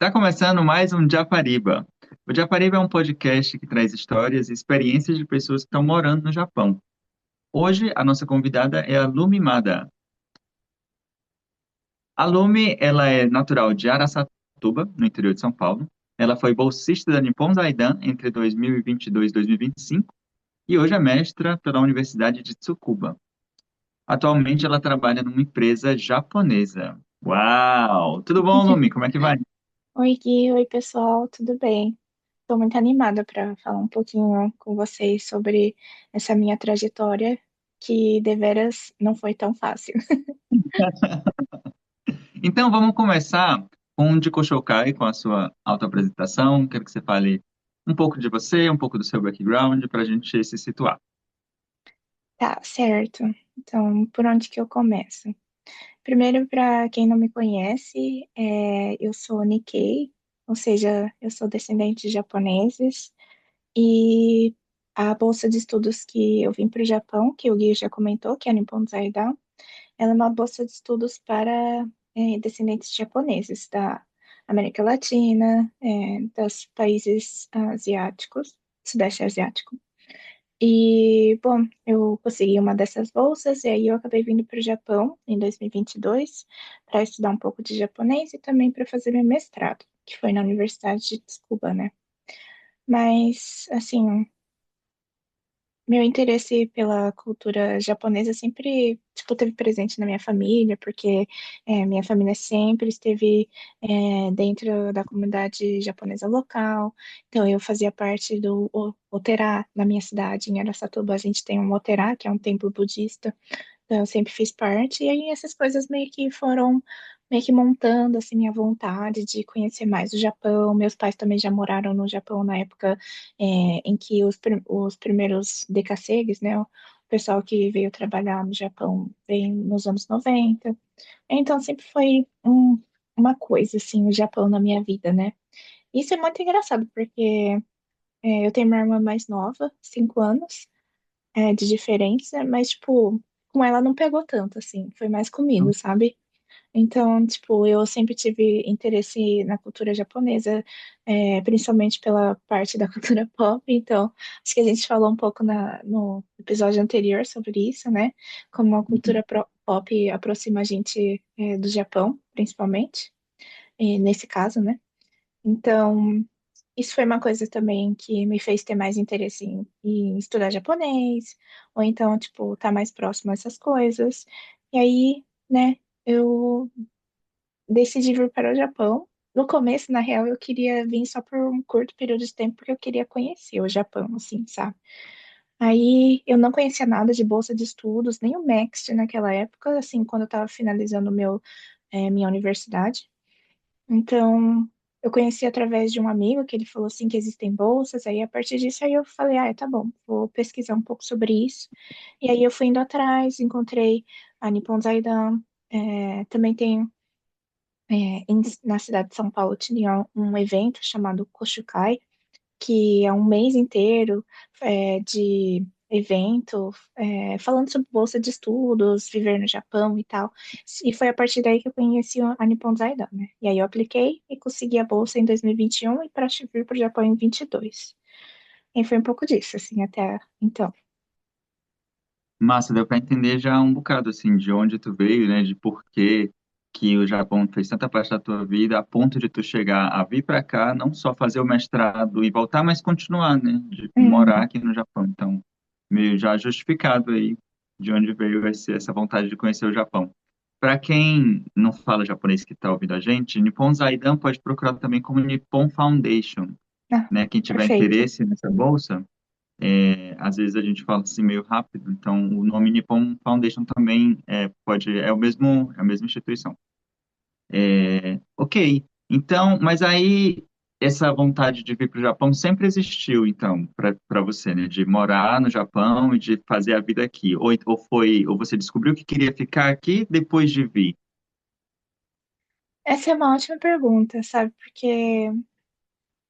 Tá começando mais um Japariba. O Japariba é um podcast que traz histórias e experiências de pessoas que estão morando no Japão. Hoje, a nossa convidada é a Lumi Mada. A Lumi, ela é natural de Araçatuba, no interior de São Paulo. Ela foi bolsista da Nippon Zaidan entre 2022 e 2025 e hoje é mestra pela Universidade de Tsukuba. Atualmente, ela trabalha numa empresa japonesa. Uau! Tudo bom, Lumi? Como é que vai? Oi, Gui, oi, pessoal, tudo bem? Estou muito animada para falar um pouquinho com vocês sobre essa minha trajetória, que deveras não foi tão fácil. Então, vamos começar com o de Koshokai, com a sua autoapresentação. Quero que você fale um pouco de você, um pouco do seu background, para a gente se situar. Tá, certo. Então, por onde que eu começo? Primeiro, para quem não me conhece, eu sou Nikkei, ou seja, eu sou descendente de japoneses, e a bolsa de estudos que eu vim para o Japão, que o Gui já comentou, que é a Nippon Zaidan, ela é uma bolsa de estudos para descendentes de japoneses da América Latina, dos países asiáticos, Sudeste Asiático. E, bom, eu consegui uma dessas bolsas e aí eu acabei vindo para o Japão em 2022 para estudar um pouco de japonês e também para fazer meu mestrado, que foi na Universidade de Tsukuba, né? Mas, assim, meu interesse pela cultura japonesa sempre, tipo, teve presente na minha família, porque minha família sempre esteve dentro da comunidade japonesa local. Então, eu fazia parte do Oterá, na minha cidade, em Aracatuba, a gente tem um Oterá, que é um templo budista. Então, eu sempre fiz parte, e aí essas coisas meio que foram meio que montando assim minha vontade de conhecer mais o Japão. Meus pais também já moraram no Japão na época em que os primeiros decassegues, né, o pessoal que veio trabalhar no Japão veio nos anos 90. Então sempre foi uma coisa assim, o Japão na minha vida, né? Isso é muito engraçado porque eu tenho uma irmã mais nova, 5 anos de diferença, mas, tipo, com ela não pegou tanto, assim, foi mais comigo, sabe? Então, tipo, eu sempre tive interesse na cultura japonesa, principalmente pela parte da cultura pop, então, acho que a gente falou um pouco no episódio anterior sobre isso, né? Como a cultura pop aproxima a gente, do Japão, principalmente, nesse caso, né? Então, isso foi uma coisa também que me fez ter mais interesse em estudar japonês, ou então, tipo, estar mais próximo a essas coisas. E aí, né, eu decidi vir para o Japão. No começo, na real, eu queria vir só por um curto período de tempo, porque eu queria conhecer o Japão, assim, sabe? Aí eu não conhecia nada de bolsa de estudos, nem o Next naquela época, assim, quando eu estava finalizando minha universidade. Então, eu conheci através de um amigo que ele falou assim que existem bolsas, aí a partir disso aí eu falei, tá bom, vou pesquisar um pouco sobre isso. E aí eu fui indo atrás, encontrei a Nippon Zaidan, também tem na cidade de São Paulo tinha um evento chamado Koshukai, que é um mês inteiro de evento, falando sobre bolsa de estudos, viver no Japão e tal. E foi a partir daí que eu conheci a Nippon Zaidan, né? E aí eu apliquei e consegui a bolsa em 2021 e para vir para o Japão em 22. E foi um pouco disso, assim, até então. Massa, deu para entender já um bocado, assim, de onde tu veio, né, de por que o Japão fez tanta parte da tua vida, a ponto de tu chegar a vir para cá, não só fazer o mestrado e voltar, mas continuar, né, de morar Uhum. aqui no Japão. Então, meio já justificado aí de onde veio essa vontade de conhecer o Japão. Para quem não fala japonês que está ouvindo a gente, Nippon Zaidan pode procurar também como Nippon Foundation, Ah, né? Quem tiver perfeito. interesse nessa bolsa, às vezes a gente fala assim meio rápido, então o nome Nippon Foundation também é é a mesma instituição. Ok, então, mas aí essa vontade de vir para o Japão sempre existiu, então, para você, né? De morar no Japão e de fazer a vida aqui. Ou você descobriu que queria ficar aqui depois de vir? Essa é uma ótima pergunta, sabe? Porque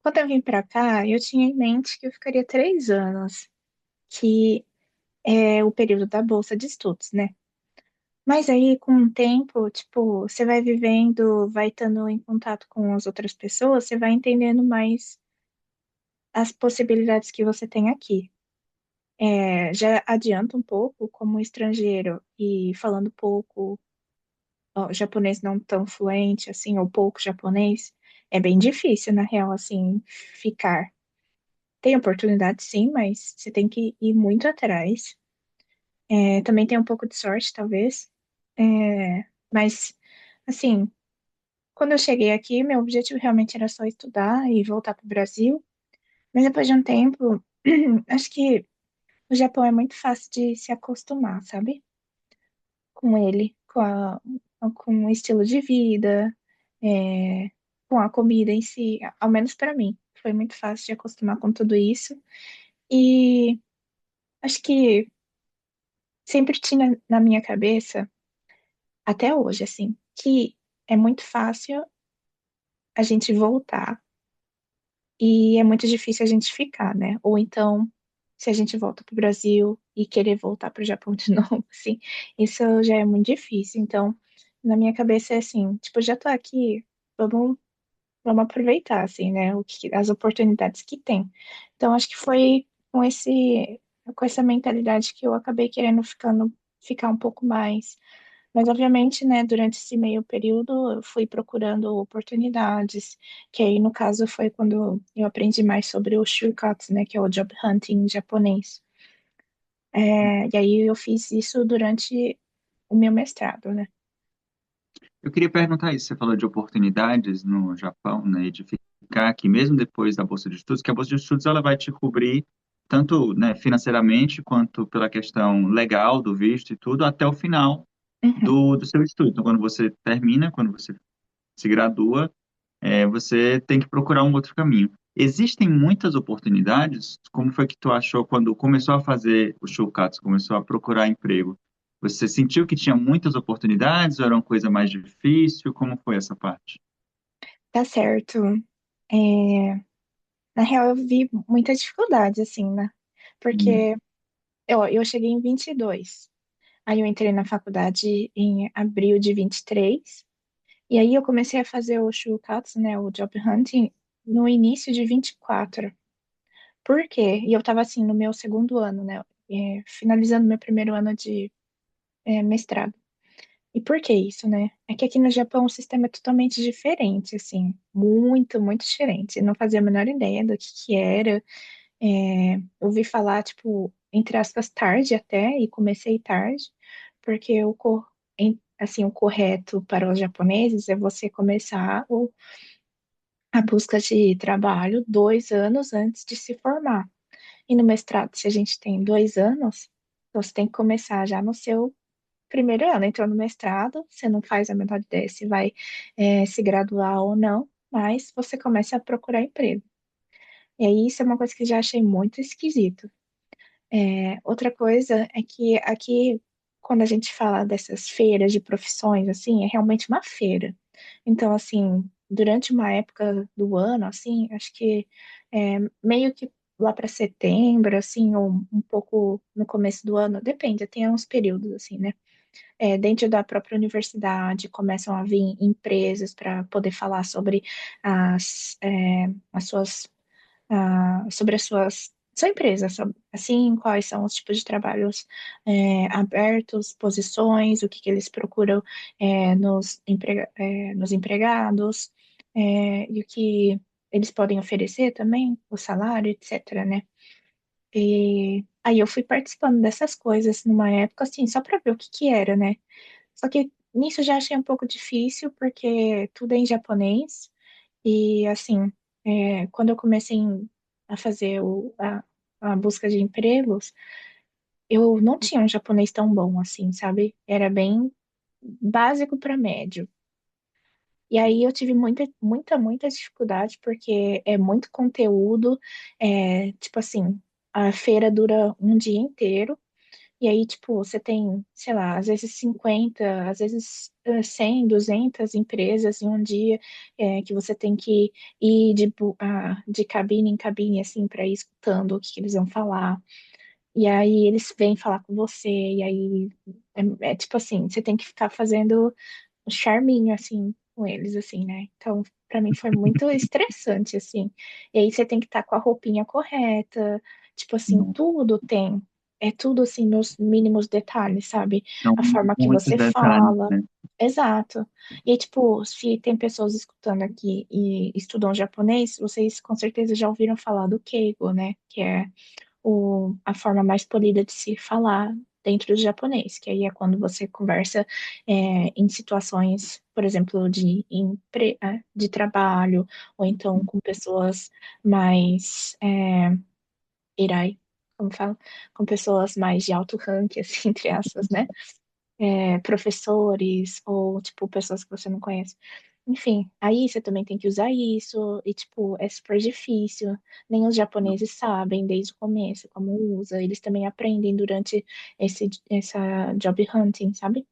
quando eu vim para cá, eu tinha em mente que eu ficaria 3 anos, que é o período da bolsa de estudos, né? Mas aí, com o tempo, tipo, você vai vivendo, vai estando em contato com as outras pessoas, você vai entendendo mais as possibilidades que você tem aqui. Já adianta um pouco como estrangeiro e falando pouco, ó, japonês não tão fluente, assim, ou pouco japonês, é bem difícil, na real, assim, ficar. Tem oportunidade, sim, mas você tem que ir muito atrás. Também tem um pouco de sorte, talvez. Mas, assim, quando eu cheguei aqui, meu objetivo realmente era só estudar e voltar para o Brasil. Mas depois de um tempo, acho que o Japão é muito fácil de se acostumar, sabe? Com ele, com o estilo de vida, é, com a comida em si, ao menos para mim. Foi muito fácil de acostumar com tudo isso. E acho que sempre tinha na minha cabeça, até hoje, assim, que é muito fácil a gente voltar e é muito difícil a gente ficar, né? Ou então, se a gente volta para o Brasil e querer voltar para o Japão de novo, assim, isso já é muito difícil. Então, na minha cabeça é assim, tipo, já tô aqui, vamos, vamos aproveitar, assim, né? As oportunidades que tem. Então, acho que foi com essa mentalidade que eu acabei ficar um pouco mais. Mas, obviamente, né, durante esse meio período, eu fui procurando oportunidades, que aí, no caso, foi quando eu aprendi mais sobre o shurikatsu, né, que é o job hunting japonês. E aí eu fiz isso durante o meu mestrado, né? Eu queria perguntar isso, você falou de oportunidades no Japão, né, e de ficar aqui mesmo depois da bolsa de estudos, que a bolsa de estudos ela vai te cobrir tanto, né, financeiramente quanto pela questão legal do visto e tudo até o final Uhum. do seu estudo. Então, quando você termina, quando você se gradua, você tem que procurar um outro caminho. Existem muitas oportunidades. Como foi que tu achou quando começou a fazer o shortcuts, começou a procurar emprego? Você sentiu que tinha muitas oportunidades ou era uma coisa mais difícil? Como foi essa parte? Tá certo. É, Na real, eu vi muita dificuldade, assim, né? Hum. Porque eu cheguei em 22. Aí eu entrei na faculdade em abril de 23. E aí eu comecei a fazer o shurikatsu, né, o job hunting, no início de 24. Por quê? E eu tava assim no meu segundo ano, né, finalizando meu primeiro ano de mestrado. E por que isso, né? É que aqui no Japão o sistema é totalmente diferente, assim, muito, muito diferente. Eu não fazia a menor ideia do que era. Ouvi falar, tipo, entre aspas, tarde até, e comecei tarde, porque assim, o correto para os japoneses é você começar a busca de trabalho 2 anos antes de se formar. E no mestrado, se a gente tem 2 anos, então você tem que começar já no seu primeiro ano. Entrou no mestrado, você não faz a menor ideia se vai se graduar ou não, mas você começa a procurar emprego. E aí isso é uma coisa que eu já achei muito esquisito. Outra coisa é que aqui, quando a gente fala dessas feiras de profissões, assim, é realmente uma feira. Então, assim, durante uma época do ano, assim, acho que meio que lá para setembro, assim, ou um pouco no começo do ano, depende, tem uns períodos, assim, né? Dentro da própria universidade começam a vir empresas para poder falar sobre as suas sobre as suas sua empresa, assim, quais são os tipos de trabalhos abertos, posições, o que que eles procuram nos empregados, e o que eles podem oferecer também, o salário, etc, né? E aí eu fui participando dessas coisas numa época, assim, só para ver o que que era, né? Só que nisso eu já achei um pouco difícil, porque tudo é em japonês, e assim, quando eu comecei a fazer a busca de empregos, eu não tinha um japonês tão bom assim, sabe? Era bem básico para médio. E aí eu tive muita, muita, muita dificuldade, porque é muito conteúdo, tipo assim, a feira dura um dia inteiro, e aí, tipo, você tem, sei lá, às vezes 50, às vezes 100, 200 empresas em um dia, que você tem que ir de cabine em cabine, assim, para ir escutando o que que eles vão falar. E aí eles vêm falar com você, e aí é tipo assim, você tem que ficar fazendo um charminho, assim, com eles, assim, né? Então, pra mim foi muito estressante, assim. E aí você tem que estar com a roupinha correta, tipo assim, Não, tudo tem. É tudo, assim, nos mínimos detalhes, sabe? são A forma que muitos você detalhes, fala. né? Exato. E aí, tipo, se tem pessoas escutando aqui e estudam japonês, vocês com certeza já ouviram falar do Keigo, né? Que é a forma mais polida de se falar dentro do japonês, que aí é quando você conversa em situações, por exemplo, de trabalho, ou então com pessoas mais irai, como fala, com pessoas mais de alto ranking, assim, entre aspas, né? Professores ou, tipo, pessoas que você não conhece. Enfim, aí você também tem que usar isso, e, tipo, é super difícil. Nem os japoneses sabem desde o começo como usa, eles também aprendem durante essa job hunting, sabe?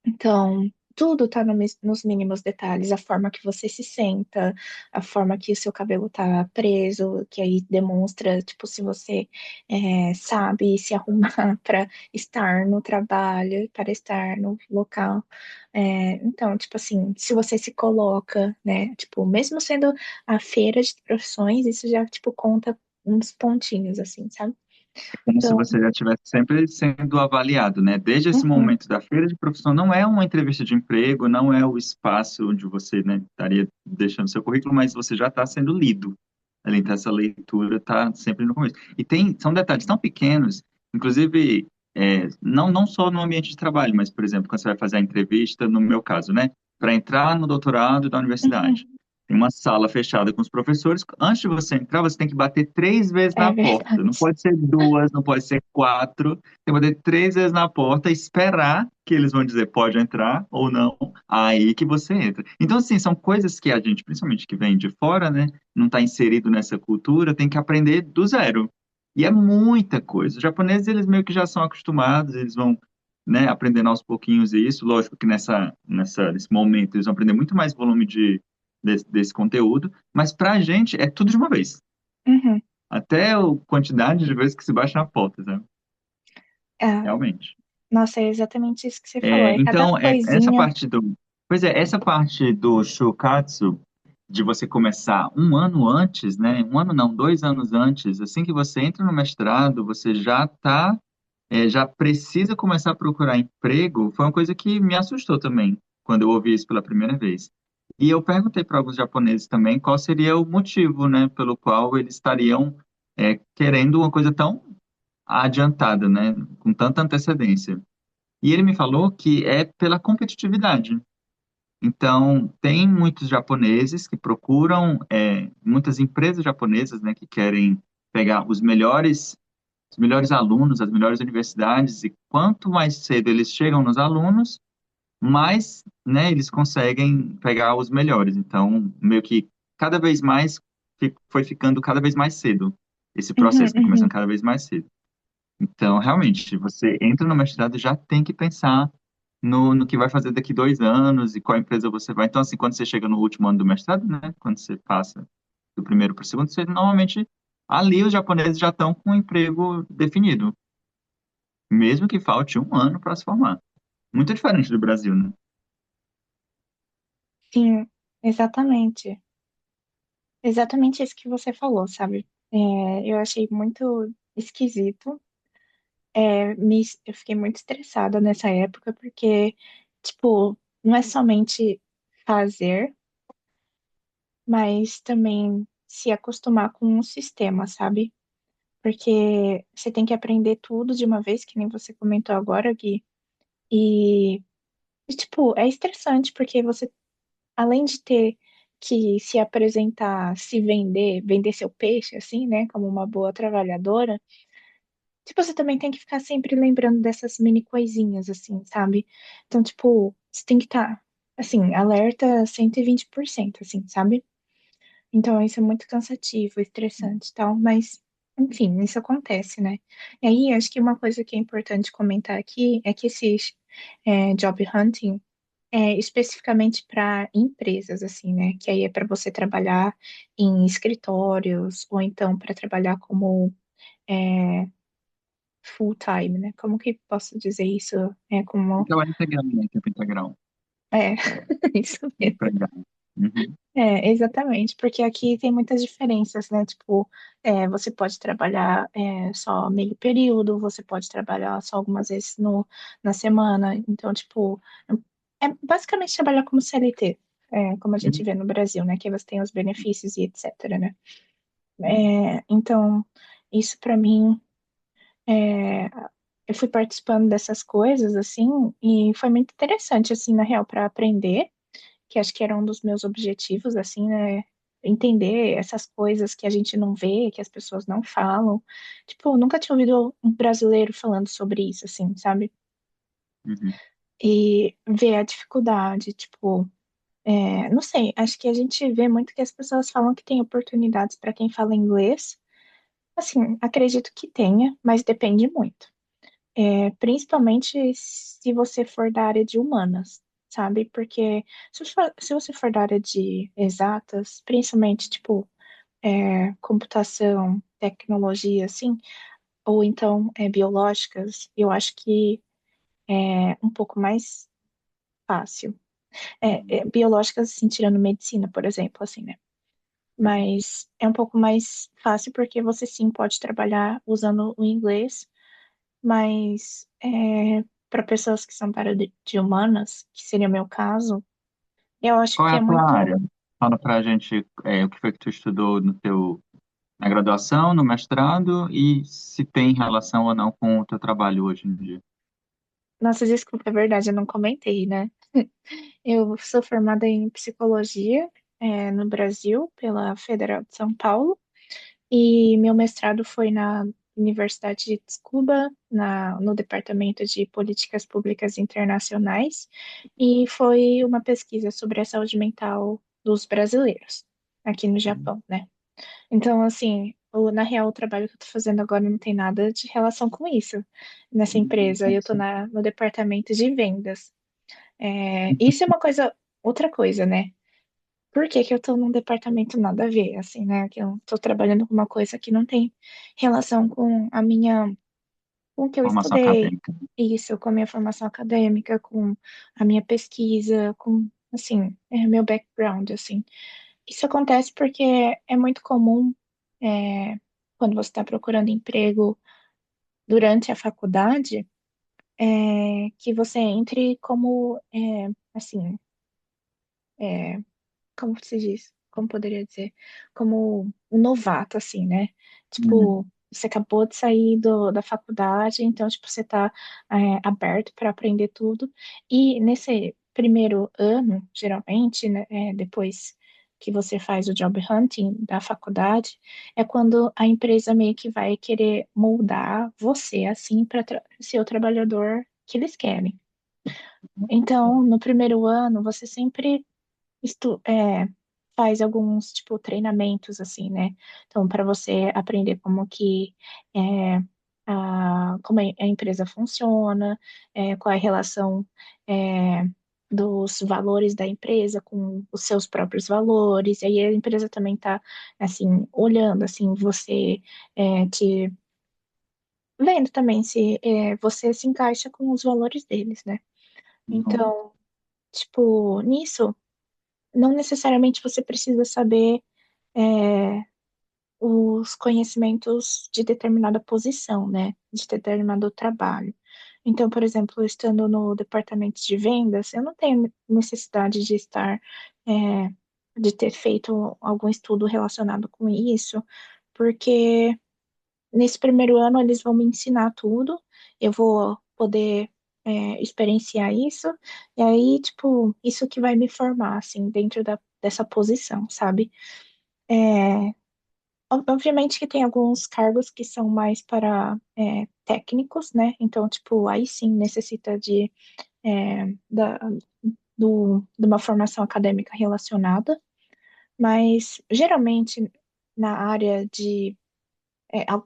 Então, tudo tá nos mínimos detalhes, a forma que você se senta, a forma que o seu cabelo tá preso, que aí demonstra, tipo, se você sabe se arrumar para estar no trabalho, para estar no local. Então, tipo assim, se você se coloca, né, tipo, mesmo sendo a feira de profissões, isso já, tipo, conta uns pontinhos, assim, sabe? Como se Então, você já estivesse sempre sendo avaliado, né? Desde esse uhum, momento da feira de profissão, não é uma entrevista de emprego, não é o espaço onde você, né, estaria deixando seu currículo, mas você já está sendo lido. Ali, então, essa leitura está sempre no começo. E são detalhes tão pequenos, inclusive, não só no ambiente de trabalho, mas, por exemplo, quando você vai fazer a entrevista, no meu caso, né? Para entrar no doutorado da universidade. uhum, Tem uma sala fechada com os professores. Antes de você entrar, você tem que bater 3 vezes é na porta. Não verdade. pode ser duas, não pode ser quatro. Tem que bater 3 vezes na porta, esperar que eles vão dizer pode entrar ou não. Aí que você entra. Então, assim, são coisas que a gente, principalmente que vem de fora, né, não está inserido nessa cultura, tem que aprender do zero. E é muita coisa. Os japoneses, eles meio que já são acostumados, eles vão, né, aprendendo aos pouquinhos isso. Lógico que nesse momento eles vão aprender muito mais volume desse conteúdo, mas para a gente é tudo de uma vez. Uhum. Até a quantidade de vezes que se baixa na porta, sabe? É, Realmente. nossa, é exatamente isso que você falou. É cada Então, essa coisinha. parte pois é, essa parte do shukatsu, de você começar um ano antes, né? Um ano não, 2 anos antes, assim que você entra no mestrado, você já precisa começar a procurar emprego, foi uma coisa que me assustou também, quando eu ouvi isso pela primeira vez. E eu perguntei para alguns japoneses também qual seria o motivo, né, pelo qual eles estariam querendo uma coisa tão adiantada, né, com tanta antecedência. E ele me falou que é pela competitividade. Então, tem muitos japoneses que procuram, muitas empresas japonesas, né, que querem pegar os melhores alunos, as melhores universidades, e quanto mais cedo eles chegam nos alunos, mais, né, eles conseguem pegar os melhores. Então, meio que cada vez mais foi ficando cada vez mais cedo. Esse Uhum, processo foi começando uhum, cada vez mais cedo. Então, realmente, você entra no mestrado e já tem que pensar no que vai fazer daqui 2 anos e qual empresa você vai. Então, assim, quando você chega no último ano do mestrado, né, quando você passa do primeiro para o segundo, você normalmente ali os japoneses já estão com um emprego definido, mesmo que falte um ano para se formar. Muito diferente do Brasil, né? sim, exatamente. Exatamente isso que você falou, sabe? Eu achei muito esquisito. Eu fiquei muito estressada nessa época, porque, tipo, não é somente fazer, mas também se acostumar com o sistema, sabe? Porque você tem que aprender tudo de uma vez, que nem você comentou agora, Gui. E, tipo, é estressante, porque você, além de ter que se apresentar, se vender, vender seu peixe, assim, né, como uma boa trabalhadora, tipo, você também tem que ficar sempre lembrando dessas mini coisinhas, assim, sabe? Então, tipo, você tem que estar, assim, alerta 120%, assim, sabe? Então, isso é muito cansativo, estressante e tal, mas, enfim, isso acontece, né? E aí, acho que uma coisa que é importante comentar aqui é que esse job hunting é especificamente para empresas, assim, né? Que aí é para você trabalhar em escritórios ou então para trabalhar como full time, né? Como que posso dizer isso? É como. Trabalho integral, né? Tempo integral. É, isso mesmo. Empregado. Uhum. É, exatamente, porque aqui tem muitas diferenças, né? Tipo, você pode trabalhar só meio período, você pode trabalhar só algumas vezes na semana. Então, tipo, é basicamente trabalhar como CLT, como a gente Uhum. vê no Brasil, né? Que você tem os benefícios e etc, né? Então, isso para mim, é, eu fui participando dessas coisas, assim, e foi muito interessante, assim, na real, para aprender, que acho que era um dos meus objetivos, assim, né? Entender essas coisas que a gente não vê, que as pessoas não falam. Tipo, eu nunca tinha ouvido um brasileiro falando sobre isso, assim, sabe? Uhum. E ver a dificuldade, tipo, não sei, acho que a gente vê muito que as pessoas falam que tem oportunidades para quem fala inglês. Assim, acredito que tenha, mas depende muito. Principalmente se você for da área de humanas, sabe? Porque se você for da área de exatas, principalmente tipo computação, tecnologia, assim, ou então biológicas, eu acho que é um pouco mais fácil. Biológicas, assim, tirando medicina, por exemplo, assim, né? Uhum. Mas é um pouco mais fácil porque você sim pode trabalhar usando o inglês, mas para pessoas que são da área de humanas, que seria o meu caso, eu acho Qual é que a é tua muito. área? Fala pra gente, o que foi que tu estudou na graduação, no mestrado e se tem relação ou não com o teu trabalho hoje em dia. Nossa, desculpa, é verdade, eu não comentei, né? Eu sou formada em psicologia, no Brasil, pela Federal de São Paulo, e meu mestrado foi na Universidade de Tsukuba, no Departamento de Políticas Públicas Internacionais, e foi uma pesquisa sobre a saúde mental dos brasileiros, aqui no Japão, né? Então, assim, na real, o trabalho que eu tô fazendo agora não tem nada de relação com isso, nessa empresa. Eu tô no departamento de vendas. Isso é uma coisa, outra coisa, né? Por que que eu tô num departamento nada a ver, assim, né? Que eu tô trabalhando com uma coisa que não tem relação com o que eu Formação estudei, acadêmica. isso, com a minha formação acadêmica, com a minha pesquisa, com, assim, meu background, assim. Isso acontece porque é muito comum, é, quando você está procurando emprego durante a faculdade, que você entre como, assim, é, como se diz? Como poderia dizer? Como um novato, assim, né? Uhum. Tipo, você acabou de sair da faculdade, então, tipo, você tá aberto para aprender tudo. E nesse primeiro ano, geralmente, né, depois que você faz o job hunting da faculdade, é quando a empresa meio que vai querer moldar você, assim, para ser o trabalhador que eles querem. Então, no primeiro ano, você sempre estu faz alguns, tipo, treinamentos, assim, né? Então, para você aprender como que como a empresa funciona, qual é a relação dos valores da empresa com os seus próprios valores, e aí a empresa também está, assim, olhando, assim, você te vendo também se você se encaixa com os valores deles, né? Uhum. Então, tipo, nisso, não necessariamente você precisa saber é, os conhecimentos de determinada posição, né? De determinado trabalho. Então, por exemplo, estando no departamento de vendas, eu não tenho necessidade de estar, é, de ter feito algum estudo relacionado com isso, porque nesse primeiro ano eles vão me ensinar tudo, eu vou poder experienciar isso, e aí, tipo, isso que vai me formar, assim, dentro dessa posição, sabe? É, obviamente que tem alguns cargos que são mais para técnicos, né? Então, tipo, aí sim necessita de uma formação acadêmica relacionada, mas geralmente na área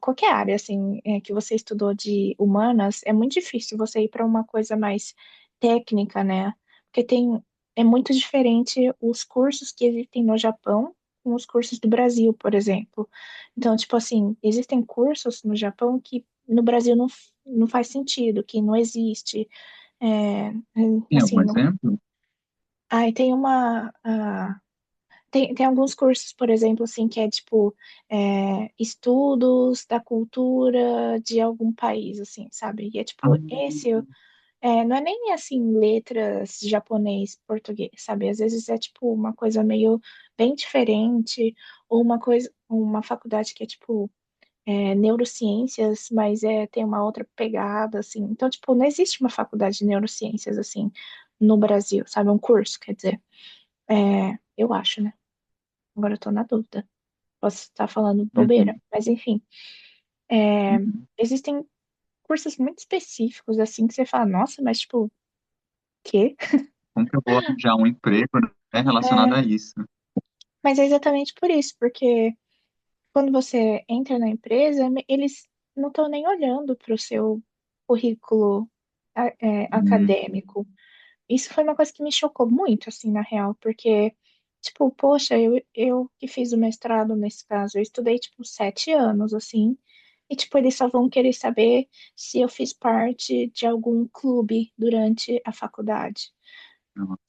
qualquer área assim que você estudou de humanas, é muito difícil você ir para uma coisa mais técnica, né? Porque é muito diferente os cursos que existem no Japão com os cursos do Brasil, por exemplo. Então, tipo assim, existem cursos no Japão que no Brasil não faz sentido, que não existe. É, Tem algum assim, exemplo? ai, tem alguns cursos, por exemplo, assim, que é tipo estudos da cultura de algum país, assim, sabe? E é Ah, tipo, não é nem assim letras japonês, português, sabe? Às vezes é tipo uma coisa meio bem diferente, ou uma coisa, uma faculdade que é tipo neurociências, mas tem uma outra pegada, assim. Então, tipo, não existe uma faculdade de neurociências, assim, no Brasil, sabe? Um curso, quer dizer. Eu acho, né? Agora eu tô na dúvida. Posso estar falando bobeira, uhum, mas enfim. É, uhum. existem cursos muito específicos, assim, que você fala, nossa, mas tipo, quê? Como que eu vou arranjar um emprego, né, relacionado É, a isso? mas é exatamente por isso, porque quando você entra na empresa, eles não estão nem olhando para o seu currículo Hum, acadêmico. Isso foi uma coisa que me chocou muito, assim, na real, porque, tipo, poxa, eu que fiz o mestrado nesse caso, eu estudei, tipo, 7 anos, assim, e, tipo, eles só vão querer saber se eu fiz parte de algum clube durante a faculdade,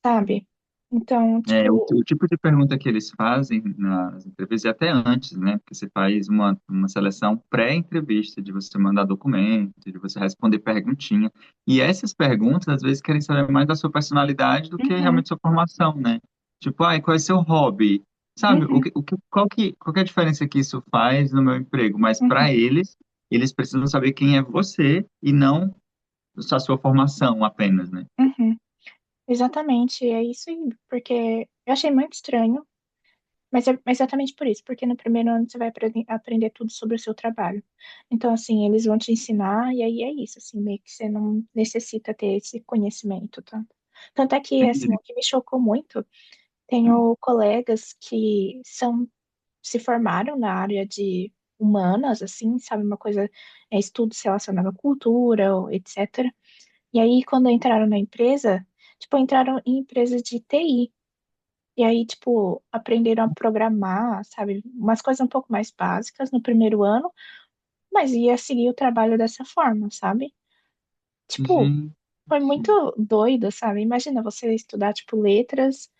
sabe? Então, É, tipo, o tipo de pergunta que eles fazem nas entrevistas, e até antes, né? Porque você faz uma seleção pré-entrevista, de você mandar documento, de você responder perguntinha. E essas perguntas, às vezes, querem saber mais da sua personalidade do que uhum, realmente sua formação, né? Tipo, ai, qual é o seu hobby? Sabe, uhum, qual que é a diferença que isso faz no meu emprego? Mas uhum, para eles precisam saber quem é você e não só a sua formação apenas, né? uhum. Exatamente, é isso aí, porque eu achei muito estranho. Mas é exatamente por isso, porque no primeiro ano você vai aprender tudo sobre o seu trabalho. Então, assim, eles vão te ensinar, e aí é isso, assim, meio que você não necessita ter esse conhecimento tanto. Tanto é que, assim, Entendi. o que me chocou muito, tenho colegas que se formaram na área de humanas, assim, sabe, uma coisa, estudos relacionados à cultura, ou etc. E aí, quando entraram na empresa, tipo, entraram em empresas de TI. E aí, tipo, aprenderam a programar, sabe? Umas coisas um pouco mais básicas no primeiro ano, mas ia seguir o trabalho dessa forma, sabe? Tipo, Gente. foi muito doido, sabe? Imagina você estudar, tipo, letras,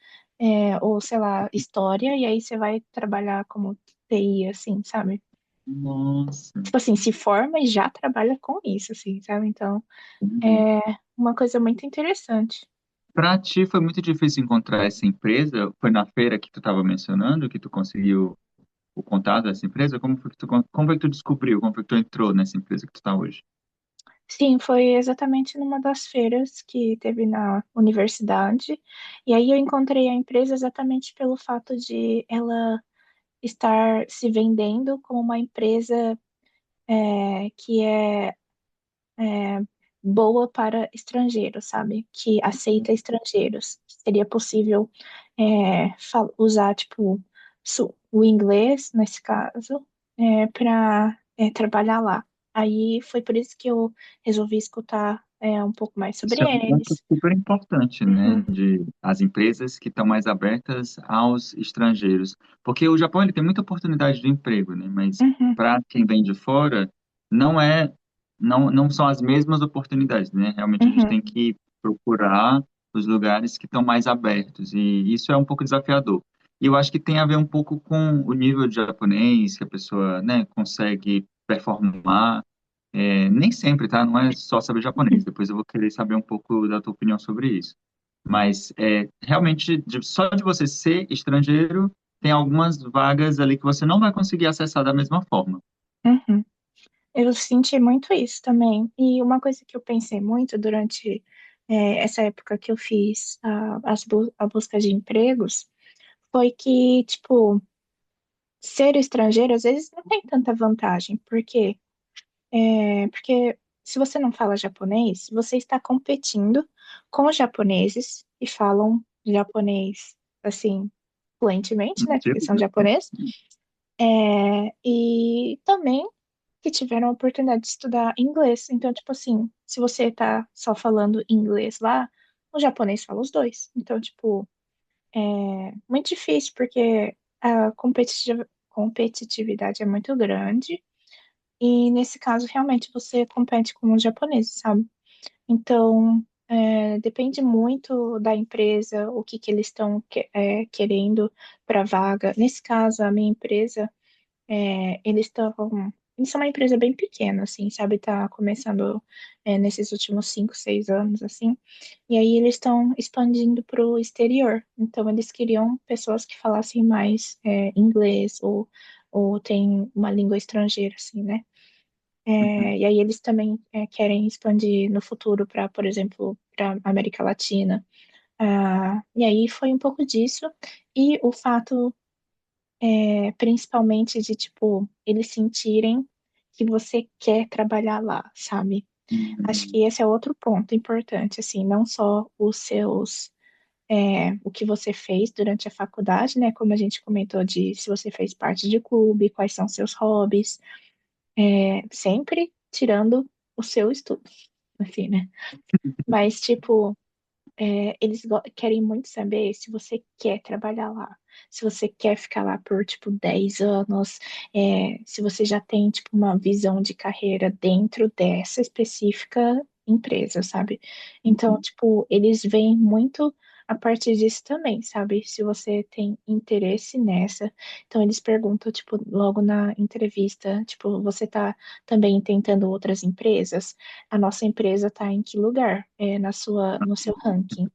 ou sei lá, história, e aí você vai trabalhar como TI, assim, sabe? Nossa. Tipo assim, se forma e já trabalha com isso, assim, sabe? Então, Uhum. é uma coisa muito interessante. Para ti foi muito difícil encontrar essa empresa? Foi na feira que tu estava mencionando que tu conseguiu o contato dessa empresa? Como foi que tu descobriu? Como foi que tu entrou nessa empresa que tu está hoje? Sim, foi exatamente numa das feiras que teve na universidade. E aí eu encontrei a empresa exatamente pelo fato de ela estar se vendendo como uma empresa que boa para estrangeiros, sabe? Que aceita estrangeiros. Seria possível usar, tipo, o inglês, nesse caso, para trabalhar lá. Aí foi por isso que eu resolvi escutar um pouco mais sobre Isso é um ponto eles. super importante, né? Uhum, De as empresas que estão mais abertas aos estrangeiros. Porque o Japão ele tem muita oportunidade de emprego, né? Mas uhum, para quem vem de fora, não é, não são as mesmas oportunidades, né? Realmente a gente uhum, tem que procurar os lugares que estão mais abertos. E isso é um pouco desafiador. E eu acho que tem a ver um pouco com o nível de japonês que a pessoa, né, consegue performar. Nem sempre, tá? Não é só saber japonês. uhum, Depois eu vou querer saber um pouco da tua opinião sobre isso. Mas realmente, só de você ser estrangeiro, tem algumas vagas ali que você não vai conseguir acessar da mesma forma. uhum. Eu senti muito isso também. E uma coisa que eu pensei muito durante essa época que eu fiz a busca de empregos foi que, tipo, ser estrangeiro às vezes não tem tanta vantagem. Por quê? Porque se você não fala japonês, você está competindo com os japoneses que falam japonês, assim, fluentemente, né? Porque Tipo, são japoneses. E também que tiveram a oportunidade de estudar inglês. Então, tipo assim, se você tá só falando inglês lá, o japonês fala os dois. Então, tipo, muito difícil, porque a competitividade é muito grande. E nesse caso, realmente, você compete com os japoneses, sabe? Então, depende muito da empresa, o que que eles estão querendo para a vaga. Nesse caso, a minha empresa, eles são uma empresa bem pequena, assim, sabe? Tá começando, nesses últimos 5, 6 anos, assim. E aí eles estão expandindo para o exterior. Então, eles queriam pessoas que falassem mais, inglês ou tem uma língua estrangeira, assim, né? Uhum. E aí eles também querem expandir no futuro para, por exemplo, para América Latina. E aí foi um pouco disso. E o fato, principalmente, de, tipo, eles sentirem que você quer trabalhar lá, sabe? Acho Uhum. que esse é outro ponto importante, assim, não só o que você fez durante a faculdade, né? Como a gente comentou de se você fez parte de clube, quais são seus hobbies, sempre tirando o seu estudo, assim, né? Mas, tipo, eles querem muito saber se você quer trabalhar lá, se você quer ficar lá por, tipo, 10 anos, se você já tem, tipo, uma visão de carreira dentro dessa específica empresa, sabe? Então, Uhum. tipo, eles veem muito a partir disso também, sabe? Se você tem interesse nessa. Então, eles perguntam, tipo, logo na entrevista, tipo, você tá também tentando outras empresas? A nossa empresa está em que lugar no seu ranking.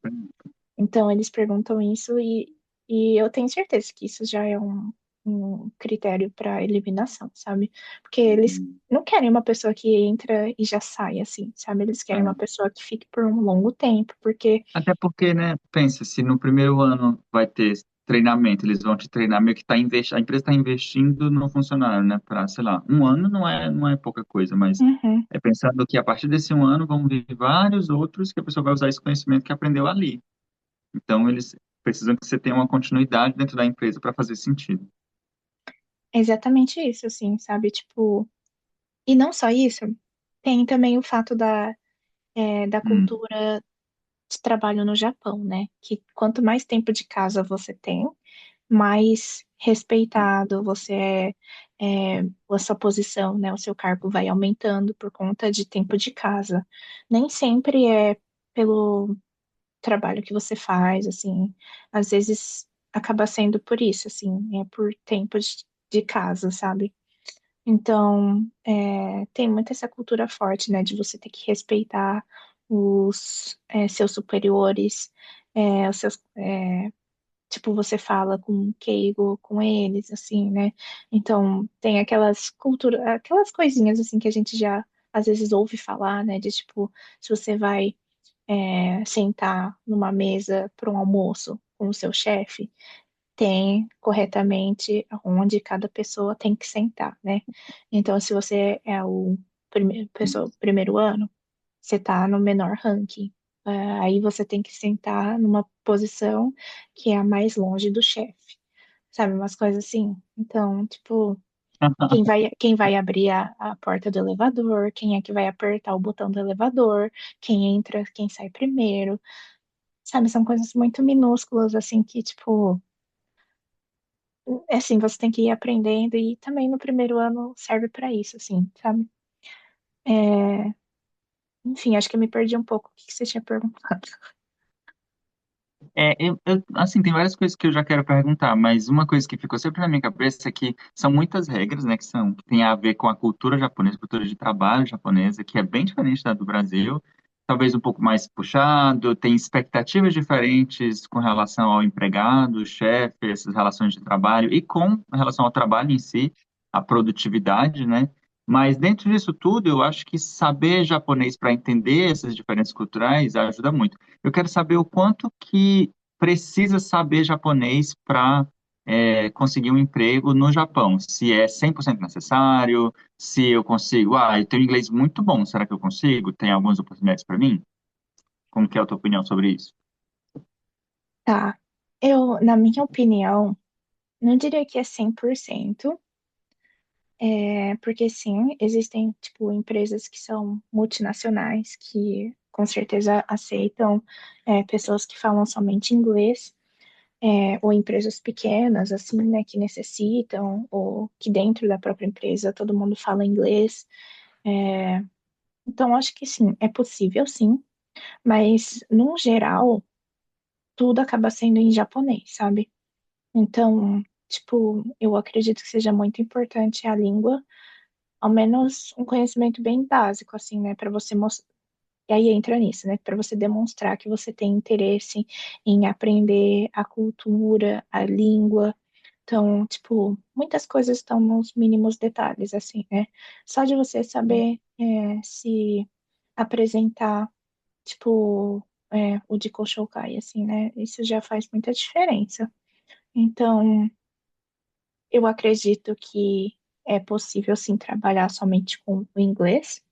Então, eles perguntam isso e eu tenho certeza que isso já é um critério para eliminação, sabe? Porque eles Uhum. não querem uma pessoa que entra e já sai, assim, sabe? Eles querem uma É. pessoa que fique por um longo tempo, porque. Até porque, né, pensa, se no primeiro ano vai ter treinamento, eles vão te treinar, meio que a empresa está investindo no funcionário, né, para, sei lá, um ano não é pouca coisa, mas Uhum, é pensando que a partir desse um ano vão vir vários outros que a pessoa vai usar esse conhecimento que aprendeu ali. Então, eles precisam que você tenha uma continuidade dentro da empresa para fazer sentido. exatamente isso, assim, sabe? Tipo, e não só isso, tem também o fato da Hum. cultura de trabalho no Japão, né? Que quanto mais tempo de casa você tem, mais respeitado você a sua posição, né? O seu cargo vai aumentando por conta de tempo de casa. Nem sempre é pelo trabalho que você faz, assim, às vezes acaba sendo por isso, assim, é por tempo de casa, sabe? Então, tem muito essa cultura forte, né, de você ter que respeitar os seus superiores, os seus, tipo, você fala com o Keigo, com eles, assim, né? Então, tem aquelas culturas, aquelas coisinhas, assim, que a gente já às vezes ouve falar, né? De tipo, se você vai sentar numa mesa para um almoço com o seu chefe, tem corretamente onde cada pessoa tem que sentar, né? Então, se você é o primeiro ano, você está no menor ranking. Aí você tem que sentar numa posição que é a mais longe do chefe, sabe? Umas coisas assim. Então, tipo, quem vai abrir a porta do elevador, quem é que vai apertar o botão do elevador, quem entra, quem sai primeiro, sabe? São coisas muito minúsculas, assim, que, tipo, assim, você tem que ir aprendendo e também no primeiro ano serve para isso, assim, sabe? É, Enfim, acho que eu me perdi um pouco. O que que você tinha perguntado? Assim, tem várias coisas que eu já quero perguntar, mas uma coisa que ficou sempre na minha cabeça é que são muitas regras, né, que tem a ver com a cultura japonesa, cultura de trabalho japonesa, que é bem diferente da do Brasil, talvez um pouco mais puxado, tem expectativas diferentes com relação ao empregado, chefe, essas relações de trabalho, e com relação ao trabalho em si, a produtividade, né? Mas dentro disso tudo, eu acho que saber japonês para entender essas diferenças culturais ajuda muito. Eu quero saber o quanto que precisa saber japonês para conseguir um emprego no Japão. Se é 100% necessário, se eu consigo. Ah, eu tenho inglês muito bom, será que eu consigo? Tem algumas oportunidades para mim? Como que é a tua opinião sobre isso? Tá. Na minha opinião, não diria que é 100%, porque sim, existem, tipo, empresas que são multinacionais, que com certeza aceitam pessoas que falam somente inglês, ou empresas pequenas, assim, né, que necessitam, ou que dentro da própria empresa todo mundo fala inglês. É, então, acho que sim, é possível, sim, mas, no geral, tudo acaba sendo em japonês, sabe? Então, tipo, eu acredito que seja muito importante a língua, ao menos um conhecimento bem básico, assim, né, para você mostrar. E aí entra nisso, né, para você demonstrar que você tem interesse em aprender a cultura, a língua. Então, tipo, muitas coisas estão nos mínimos detalhes, assim, né? Só de você saber se apresentar, tipo, o Jiko Shokai, assim, né? Isso já faz muita diferença. Então, eu acredito que é possível, sim, trabalhar somente com o inglês,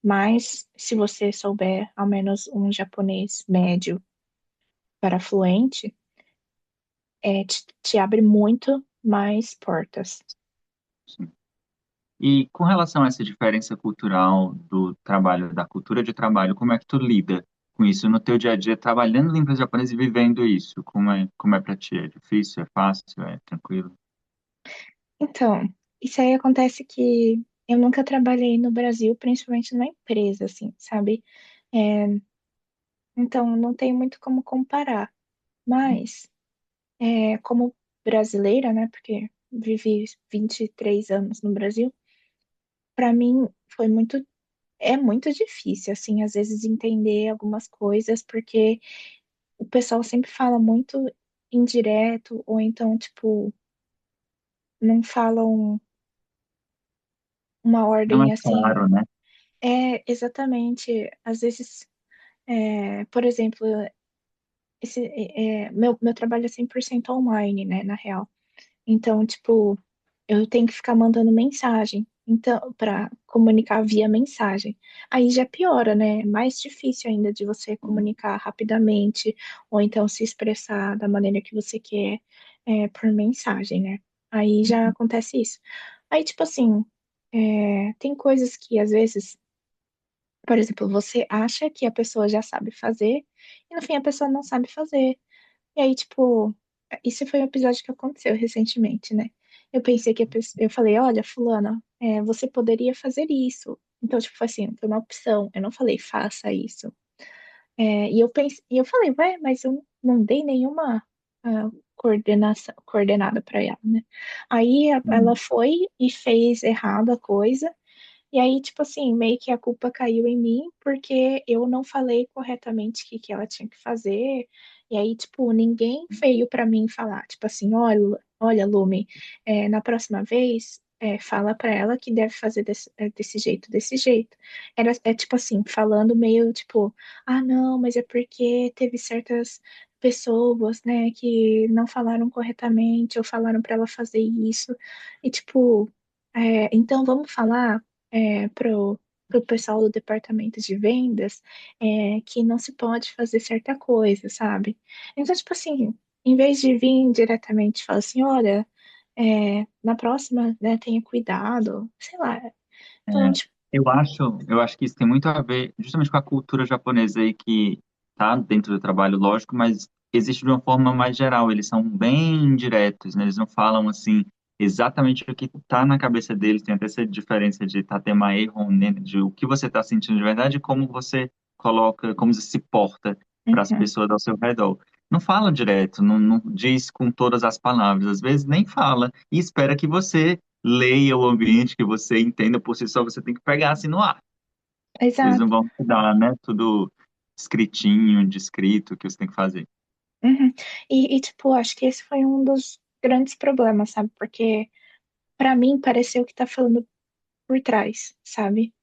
mas se você souber ao menos um japonês médio para fluente, te abre muito mais portas. Sim. E com relação a essa diferença cultural do trabalho, da cultura de trabalho, como é que tu lida com isso no teu dia a dia, trabalhando na empresa japonesa e vivendo isso? Como é para ti? É difícil? É fácil? É tranquilo? Então, isso aí acontece que eu nunca trabalhei no Brasil, principalmente numa empresa, assim, sabe? É, então, não tem muito como comparar. Mas, como brasileira, né? Porque vivi 23 anos no Brasil, para mim foi é muito difícil, assim, às vezes entender algumas coisas, porque o pessoal sempre fala muito indireto, ou então, tipo, não falam uma Não é ordem assim. claro, né? Exatamente. Às vezes, por exemplo, meu trabalho é 100% online, né, na real. Então, tipo, eu tenho que ficar mandando mensagem, então, para comunicar via mensagem. Aí já piora, né? É mais difícil ainda de você comunicar rapidamente, ou então se expressar da maneira que você quer, por mensagem, né? Aí já acontece isso. Aí, tipo assim, tem coisas que às vezes, por exemplo, você acha que a pessoa já sabe fazer, e no fim a pessoa não sabe fazer. E aí, tipo, isso foi um episódio que aconteceu recentemente, né? Eu pensei que eu falei, olha, fulana, você poderia fazer isso. Então, tipo, foi assim, foi uma opção. Eu não falei, faça isso. E eu falei, ué, mas eu não dei nenhuma coordenada para ela, né? Aí ela Hum. foi e fez errado a coisa. E aí, tipo assim, meio que a culpa caiu em mim porque eu não falei corretamente o que que ela tinha que fazer. E aí, tipo, ninguém veio pra mim falar, tipo assim, olha, Lume, na próxima vez, fala pra ela que deve fazer desse jeito, desse jeito. Tipo assim, falando meio tipo, ah, não, mas é porque teve certas pessoas, né, que não falaram corretamente ou falaram pra ela fazer isso. E tipo, então vamos falar pro pessoal do departamento de vendas que não se pode fazer certa coisa, sabe? Então, tipo assim, em vez de vir diretamente e falar assim, olha, na próxima, né, tenha cuidado, sei lá. Então, É, tipo, eu acho que isso tem muito a ver justamente com a cultura japonesa aí que tá dentro do trabalho, lógico, mas existe de uma forma mais geral. Eles são bem diretos, né? Eles não falam assim exatamente o que está na cabeça deles. Tem até essa diferença de tatema erro, né? De o que você está sentindo de verdade e como você coloca, como você se porta para as uhum, pessoas ao seu redor. Não fala direto, não diz com todas as palavras, às vezes nem fala e espera que você leia o ambiente, que você entenda por si só, você tem que pegar assim no ar. Eles não exato. vão te dar, né? Tudo escritinho, descrito, que você tem que fazer. Uhum. Tipo, acho que esse foi um dos grandes problemas, sabe? Porque pra mim pareceu que tá falando por trás, sabe?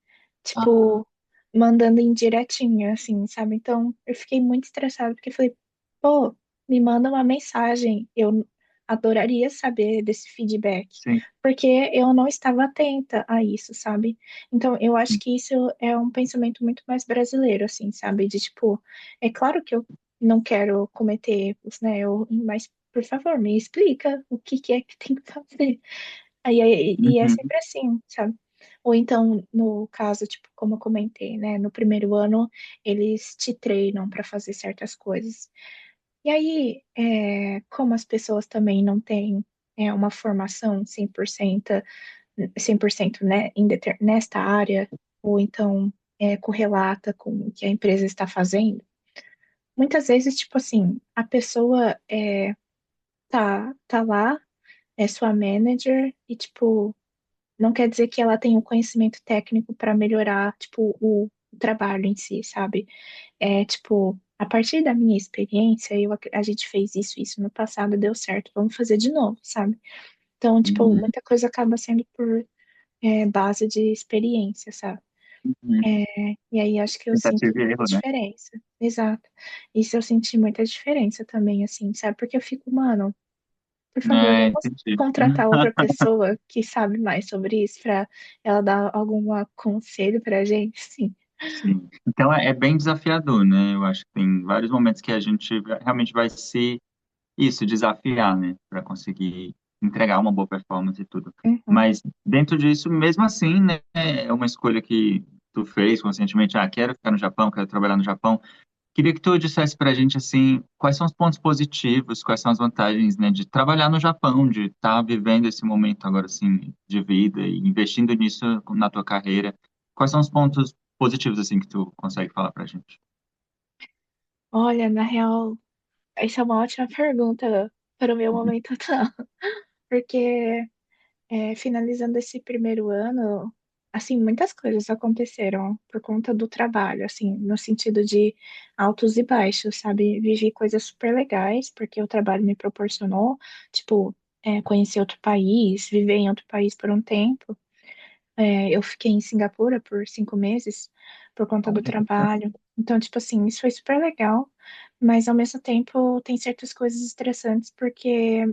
Ah, Tipo, mandando indiretinho, assim, sabe? Então, eu fiquei muito estressada, porque eu falei, pô, me manda uma mensagem, eu adoraria saber desse feedback, sim, porque eu não estava atenta a isso, sabe? Então, eu acho sim. que isso é um pensamento muito mais brasileiro, assim, sabe? De tipo, é claro que eu não quero cometer erros, né? Mas, por favor, me explica o que que é que tem que fazer. E é Uhum. sempre assim, sabe? Ou então, no caso, tipo, como eu comentei, né? No primeiro ano, eles te treinam para fazer certas coisas. E aí, como as pessoas também não têm uma formação 100%, né, nesta área, ou então correlata com o que a empresa está fazendo, muitas vezes, tipo assim, a pessoa tá lá, é sua manager, e, tipo, não quer dizer que ela tem o conhecimento técnico para melhorar, tipo, o trabalho em si, sabe? Tipo, a partir da minha experiência, a gente fez isso no passado, deu certo, vamos fazer de novo, sabe? Então, tipo, Uhum. muita coisa acaba sendo por base de experiência, sabe? Uhum. E aí acho que eu sinto Tentativa e muita erro, né? diferença. Exato. Isso eu senti muita diferença também, assim, sabe? Porque eu fico, mano, por favor, É, vamos entendi. contratar outra pessoa que sabe mais sobre isso para ela dar algum conselho pra gente, sim. Sim. Então é bem desafiador, né? Eu acho que tem vários momentos que a gente realmente vai se isso, desafiar, né? Para conseguir entregar uma boa performance e tudo. Uhum. Mas dentro disso, mesmo assim, né? É uma escolha que tu fez conscientemente. Ah, quero ficar no Japão, quero trabalhar no Japão. Queria que tu dissesse para a gente, assim, quais são os pontos positivos, quais são as vantagens, né, de trabalhar no Japão, de estar vivendo esse momento agora, assim, de vida e investindo nisso na tua carreira. Quais são os pontos positivos, assim, que tu consegue falar para a gente? Olha, na real, essa é uma ótima pergunta para o meu momento atual, porque finalizando esse primeiro ano, assim, muitas coisas aconteceram por conta do trabalho, assim, no sentido de altos e baixos, sabe? Vivi coisas super legais, porque o trabalho me proporcionou, tipo, conhecer outro país, viver em outro país por um tempo. Eu fiquei em Singapura por 5 meses por conta do Olha, trabalho. Então, tipo assim, isso foi super legal, mas ao mesmo tempo tem certas coisas estressantes, porque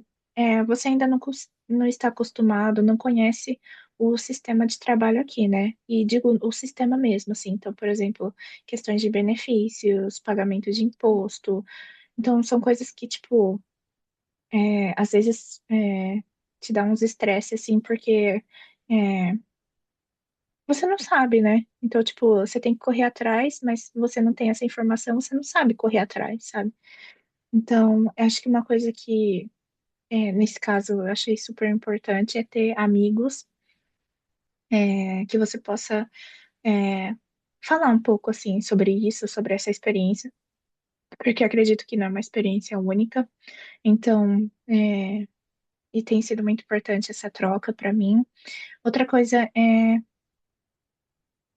você ainda não está acostumado, não conhece o sistema de trabalho aqui, né? E digo o sistema mesmo, assim. Então, por exemplo, questões de benefícios, pagamento de imposto. Então, são coisas que, tipo, às vezes te dá uns estresses, assim, porque. é, você não sabe, né? Então, tipo, você tem que correr atrás, mas se você não tem essa informação, você não sabe correr atrás, sabe? Então, eu acho que uma coisa que, nesse caso, eu achei super importante é ter amigos, que você possa, é, falar um pouco, assim, sobre isso, sobre essa experiência, porque eu acredito que não é uma experiência única. Então, e tem sido muito importante essa troca para mim. Outra coisa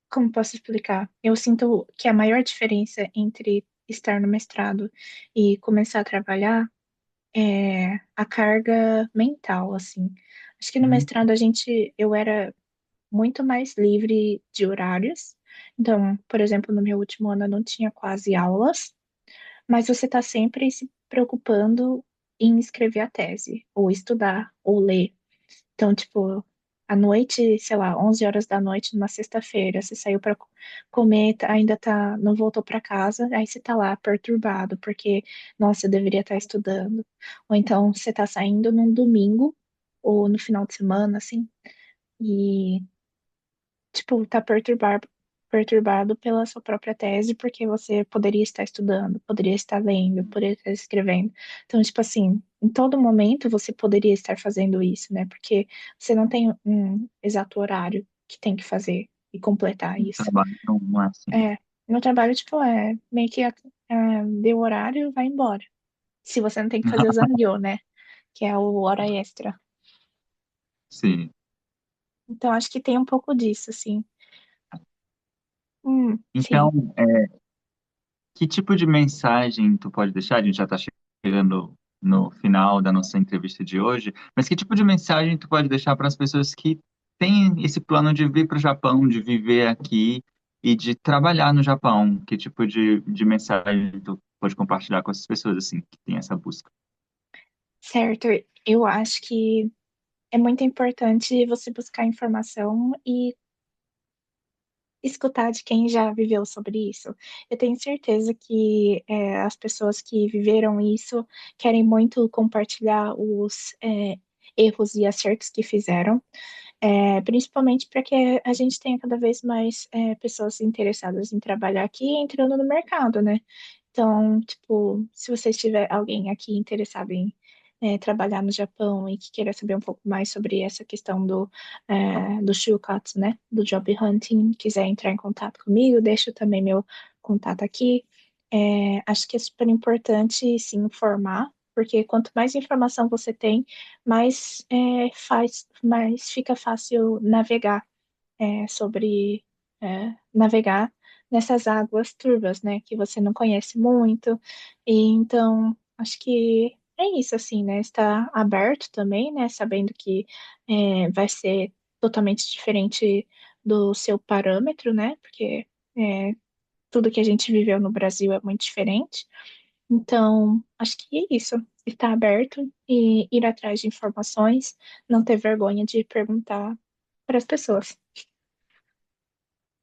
como posso explicar? Eu sinto que a maior diferença entre estar no mestrado e começar a trabalhar é a carga mental, assim. Acho que no uhum, mestrado eu era muito mais livre de horários. Então, por exemplo, no meu último ano eu não tinha quase aulas, mas você está sempre se preocupando em escrever a tese, ou estudar, ou ler. Então, tipo, à noite, sei lá, 11 horas da noite, numa sexta-feira, você saiu para comer, ainda tá, não voltou para casa, aí você tá lá perturbado, porque, nossa, eu deveria estar estudando. Ou então você tá saindo num domingo, ou no final de semana, assim, e tipo, tá perturbado pela sua própria tese, porque você poderia estar estudando, poderia estar lendo, poderia estar escrevendo. Então, tipo assim, em todo momento você poderia estar fazendo isso, né? Porque você não tem um exato horário que tem que fazer e completar um isso. trabalho não é assim. No trabalho, tipo, meio que deu horário, vai embora. Se você não tem que fazer o zangueu, né? Que é o hora extra. Sim. Então, acho que tem um pouco disso, assim. Então, Sim. que tipo de mensagem tu pode deixar? A gente já está chegando no final da nossa entrevista de hoje, mas que tipo de mensagem tu pode deixar para as pessoas que têm esse plano de vir para o Japão, de viver aqui e de trabalhar no Japão? Que tipo de mensagem tu pode compartilhar com essas pessoas, assim, que têm essa busca? Certo, eu acho que é muito importante você buscar informação e escutar de quem já viveu sobre isso. Eu tenho certeza que as pessoas que viveram isso querem muito compartilhar os erros e acertos que fizeram, principalmente para que a gente tenha cada vez mais pessoas interessadas em trabalhar aqui e entrando no mercado, né? Então, tipo, se você tiver alguém aqui interessado em trabalhar no Japão e que queira saber um pouco mais sobre essa questão do Shukatsu, né? Do job hunting, quiser entrar em contato comigo, deixo também meu contato aqui. Acho que é super importante se informar, porque quanto mais informação você tem, mais fica fácil navegar nessas águas turvas, né, que você não conhece muito. E então, acho que é isso, assim, né, estar aberto também, né, sabendo que vai ser totalmente diferente do seu parâmetro, né, porque é, tudo que a gente viveu no Brasil é muito diferente. Então, acho que é isso. Estar aberto e ir atrás de informações, não ter vergonha de perguntar para as pessoas.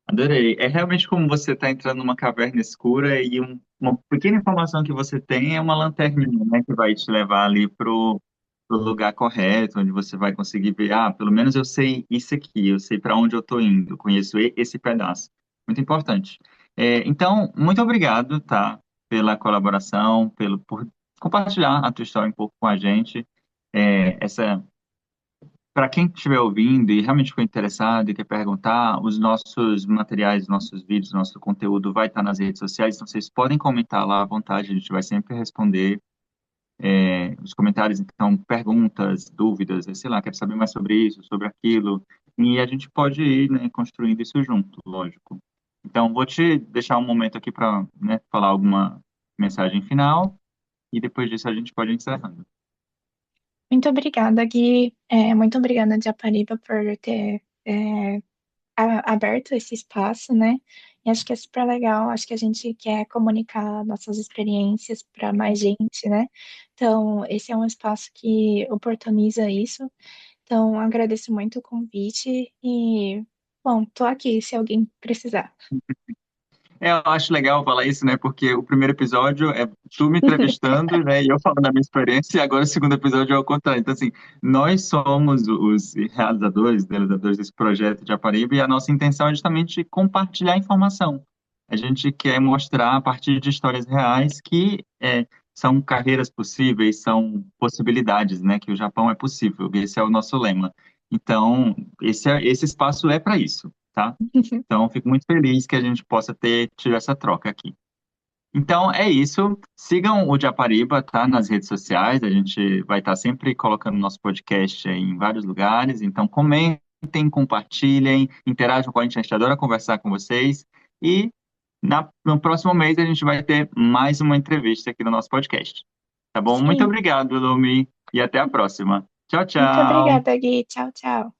Adorei. É realmente como você está entrando numa caverna escura e uma pequena informação que você tem é uma lanterninha, né, que vai te levar ali pro lugar correto, onde você vai conseguir ver, ah, pelo menos eu sei isso aqui, eu sei para onde eu estou indo, conheço esse pedaço. Muito importante. Então, muito obrigado, tá, pela colaboração, por compartilhar a tua história um pouco com a gente. Essa Para quem estiver ouvindo e realmente ficou interessado e quer perguntar, os nossos materiais, nossos vídeos, nosso conteúdo vai estar nas redes sociais, então vocês podem comentar lá à vontade, a gente vai sempre responder os comentários, então, perguntas, dúvidas, sei lá, quero saber mais sobre isso, sobre aquilo, e a gente pode ir, né, construindo isso junto, lógico. Então, vou te deixar um momento aqui para, né, falar alguma mensagem final, e depois disso a gente pode ir encerrando. Muito obrigada, Gui. Muito obrigada, Japariba, por ter aberto esse espaço, né? E acho que é super legal. Acho que a gente quer comunicar nossas experiências para mais gente, né? Então, esse é um espaço que oportuniza isso. Então, agradeço muito o convite e, bom, tô aqui se alguém precisar. Eu acho legal falar isso, né? Porque o primeiro episódio é tu me entrevistando, né? E eu falando da minha experiência, e agora o segundo episódio é o contrário. Então, assim, nós somos os realizadores, idealizadores desse projeto de Apariba, e a nossa intenção é justamente compartilhar informação. A gente quer mostrar, a partir de histórias reais, que são carreiras possíveis, são possibilidades, né? Que o Japão é possível. Esse é o nosso lema. Então, esse espaço é para isso, tá? Então, fico muito feliz que a gente possa ter tido essa troca aqui. Então, é isso. Sigam o Japariba, tá? Nas redes sociais. A gente vai estar sempre colocando nosso podcast em vários lugares. Então, comentem, compartilhem, interajam com a gente adora conversar com vocês. E no próximo mês a gente vai ter mais uma entrevista aqui no nosso podcast. Tá bom? Muito Sim. obrigado, Lumi, e até a próxima. Tchau, Muito tchau. obrigada, Gui. Tchau, tchau.